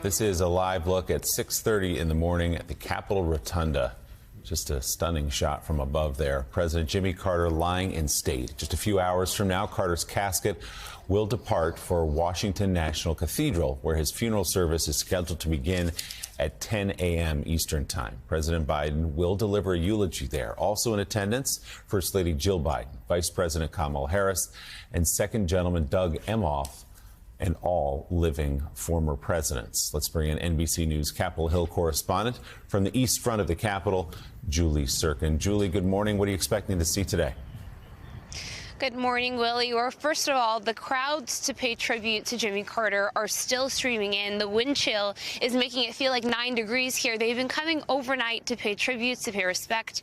This is a live look at 6:30 in the morning at the Capitol Rotunda. Just a stunning shot from above there. President Jimmy Carter lying in state. Just a few hours from now, Carter's casket will depart for Washington National Cathedral, where his funeral service is scheduled to begin at 10 a.m. Eastern Time. President Biden will deliver a eulogy there. Also in attendance, First Lady Jill Biden, Vice President Kamala Harris, and Second Gentleman Doug Emhoff, and all living former presidents. Let's bring in NBC News Capitol Hill correspondent from the east front of the Capitol, Julie Surkin. Julie, good morning. What are you expecting to see today? Good morning, Willie. Well, first of all, the crowds to pay tribute to Jimmy Carter are still streaming in. The wind chill is making it feel like 9 degrees here. They've been coming overnight to pay tributes, to pay respect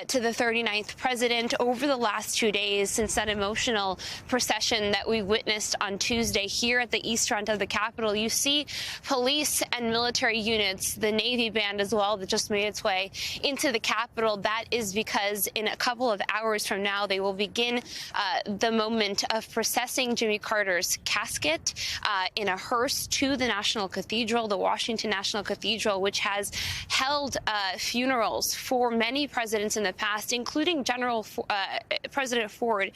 to the 39th president over the last 2 days since that emotional procession that we witnessed on Tuesday here at the east front of the Capitol. You see police and military units, the Navy band as well, that just made its way into the Capitol. That is because in a couple of hours from now, they will begin the moment of processing Jimmy Carter's casket in a hearse to the National Cathedral, the Washington National Cathedral, which has held funerals for many presidents in the past, including President Ford,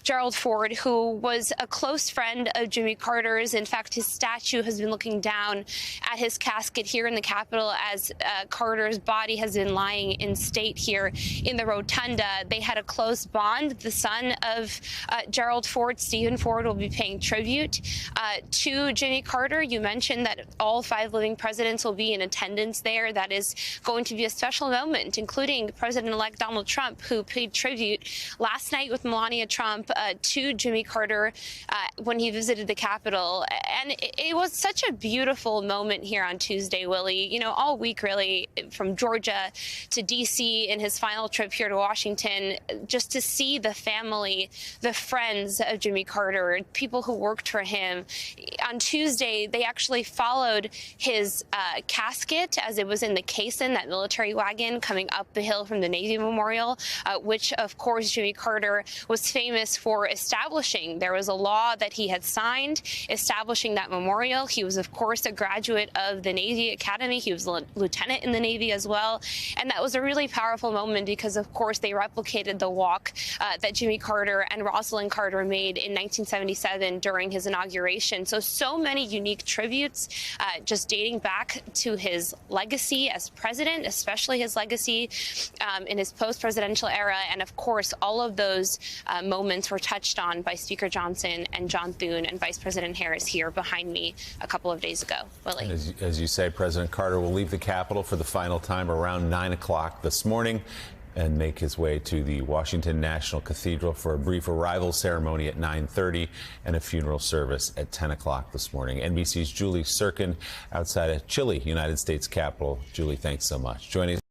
Gerald Ford, who was a close friend of Jimmy Carter's. In fact, his statue has been looking down at his casket here in the Capitol as Carter's body has been lying in state here in the Rotunda. They had a close bond. The son of Gerald Ford, Stephen Ford, will be paying tribute to Jimmy Carter. You mentioned that all 5 living presidents will be in attendance there. That is going to be a special moment, including President-elect Donald Trump, who paid tribute last night with Melania Trump to Jimmy Carter when he visited the Capitol. And it was such a beautiful moment here on Tuesday, Willie. You know, all week, really, from Georgia to D.C. in his final trip here to Washington, just to see the family, the friends of Jimmy Carter, people who worked for him. On Tuesday, they actually followed his casket as it was in the caisson, that military wagon coming up the hill from the Navy Memorial, which, of course, Jimmy Carter was famous for establishing. There was a law that he had signed establishing that memorial. He was, of course, a graduate of the Navy Academy. He was a lieutenant in the Navy as well. And that was a really powerful moment because, of course, they replicated the walk that Jimmy Carter and Rosalind Carter made in 1977 during his inauguration. So many unique tributes, just dating back to his legacy as president, especially his legacy in his post-presidential era. And of course, all of those moments were touched on by Speaker Johnson and John Thune and Vice President Harris here behind me a couple of days ago. Willie. As you say, President Carter will leave the Capitol for the final time around 9 o'clock this morning and make his way to the Washington National Cathedral for a brief arrival ceremony at 9:30 and a funeral service at 10 o'clock this morning. NBC's Julie Surkin outside a chilly United States Capitol. Julie, thanks so much. Joining us.